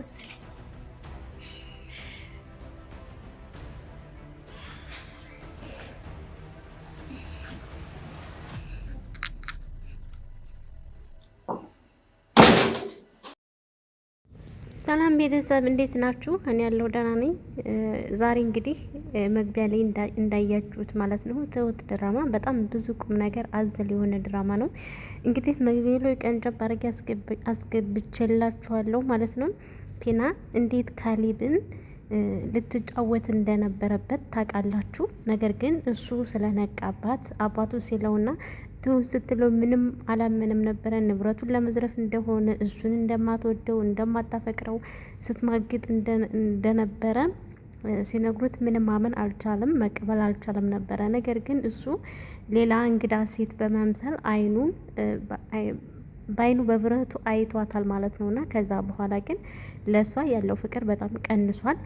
መሰለኝ። ሰላም ቤተሰብ እንዴት ናችሁ? እኔ ያለው ደህና ነኝ። ዛሬ እንግዲህ መግቢያ ላይ እንዳያችሁት ማለት ነው ትሁት ድራማ በጣም ብዙ ቁም ነገር አዘል የሆነ ድራማ ነው። እንግዲህ መግቢያ ላይ ቀንጨብ አድርጌ አስገብቼላችኋለሁ ማለት ነው። ቲና እንዴት ካሌብን ልትጫወት እንደነበረበት ታውቃላችሁ። ነገር ግን እሱ ስለነቃባት አባቱ ሲለውና ትሁን ስትለው ምንም አላመንም ነበረ። ንብረቱን ለመዝረፍ እንደሆነ እሱን እንደማትወደው እንደማታፈቅረው ስትማግጥ እንደነበረ ሲነግሩት ምንም ማመን አልቻለም፣ መቀበል አልቻለም ነበረ። ነገር ግን እሱ ሌላ እንግዳ ሴት በመምሰል በአይኑ በብረቱ አይቷታል ማለት ነው። እና ከዛ በኋላ ግን ለእሷ ያለው ፍቅር በጣም ቀንሷል።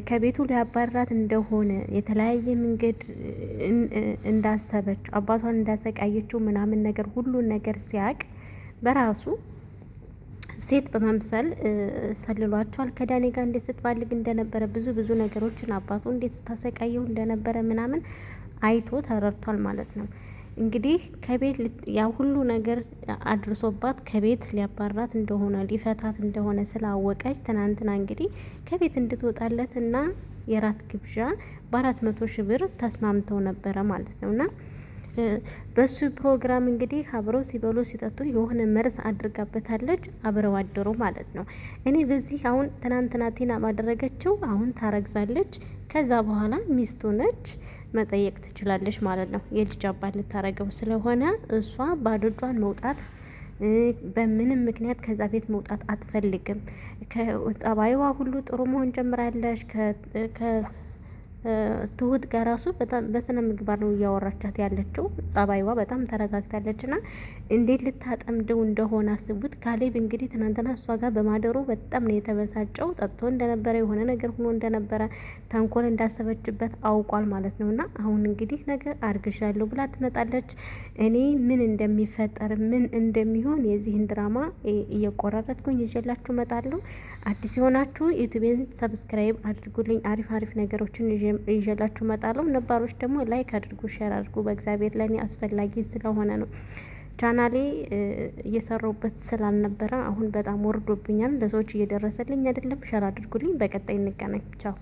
ከቤቱ ሊያባራት እንደሆነ የተለያየ መንገድ እንዳሰበች አባቷን እንዳሰቃየችው ምናምን ነገር ሁሉን ነገር ሲያቅ በራሱ ሴት በመምሰል ሰልሏቸዋል። ከዳኔ ጋር እንዴት ስትባልግ እንደነበረ ብዙ ነገሮችን አባቱ እንዴት ስታሰቃየው እንደነበረ ምናምን አይቶ ተረድቷል ማለት ነው። እንግዲህ ከቤት ያ ሁሉ ነገር አድርሶባት ከቤት ሊያባራት እንደሆነ ሊፈታት እንደሆነ ስላወቀች ትናንትና እንግዲህ ከቤት እንድትወጣለት እና የራት ግብዣ በ400,000 ብር ተስማምተው ነበረ ማለት ነው። እና በሱ ፕሮግራም እንግዲህ አብረው ሲበሉ ሲጠጡ የሆነ መርዝ አድርጋበታለች። አብረው አደሩ ማለት ነው። እኔ በዚህ አሁን ትናንትና ቲና ባደረገችው አሁን ታረግዛለች። ከዛ በኋላ ሚስቱ ነች መጠየቅ ትችላለች ማለት ነው። የልጅ አባት ልታረገው ስለሆነ እሷ ባዶ እጇን መውጣት በምንም ምክንያት ከዛ ቤት መውጣት አትፈልግም። ከጸባይዋ ሁሉ ጥሩ መሆን ጀምራለች። ትሁት ጋር ራሱ በጣም በስነ ምግባር ነው እያወራቻት ያለችው። ጸባይዋ በጣም ተረጋግታለች። እና እንዴት ልታጠምደው እንደሆነ አስቡት። ካሌብ እንግዲህ ትናንትና እሷ ጋር በማደሩ በጣም ነው የተበሳጨው። ጠጥቶ እንደነበረ የሆነ ነገር ሆኖ እንደነበረ ተንኮል እንዳሰበችበት አውቋል ማለት ነው። እና አሁን እንግዲህ ነገር አርግዣለሁ ብላ ትመጣለች። እኔ ምን እንደሚፈጠር ምን እንደሚሆን የዚህን ድራማ እየቆራረጥኩኝ ይዤላችሁ እመጣለሁ። አዲስ የሆናችሁ ዩቲዩብን ሰብስክራይብ አድርጉልኝ። አሪፍ ነገሮችን ይዤላችሁ እመጣለሁ። ነባሮች ደግሞ ላይክ አድርጉ፣ ሼር አድርጉ። በእግዚአብሔር ለኔ አስፈላጊ ስለሆነ ነው። ቻናሌ እየሰራሁበት ስላልነበረ አሁን በጣም ወርዶብኛል። ለሰዎች እየደረሰልኝ አይደለም። ሼር አድርጉልኝ። በቀጣይ እንገናኝ። ቻው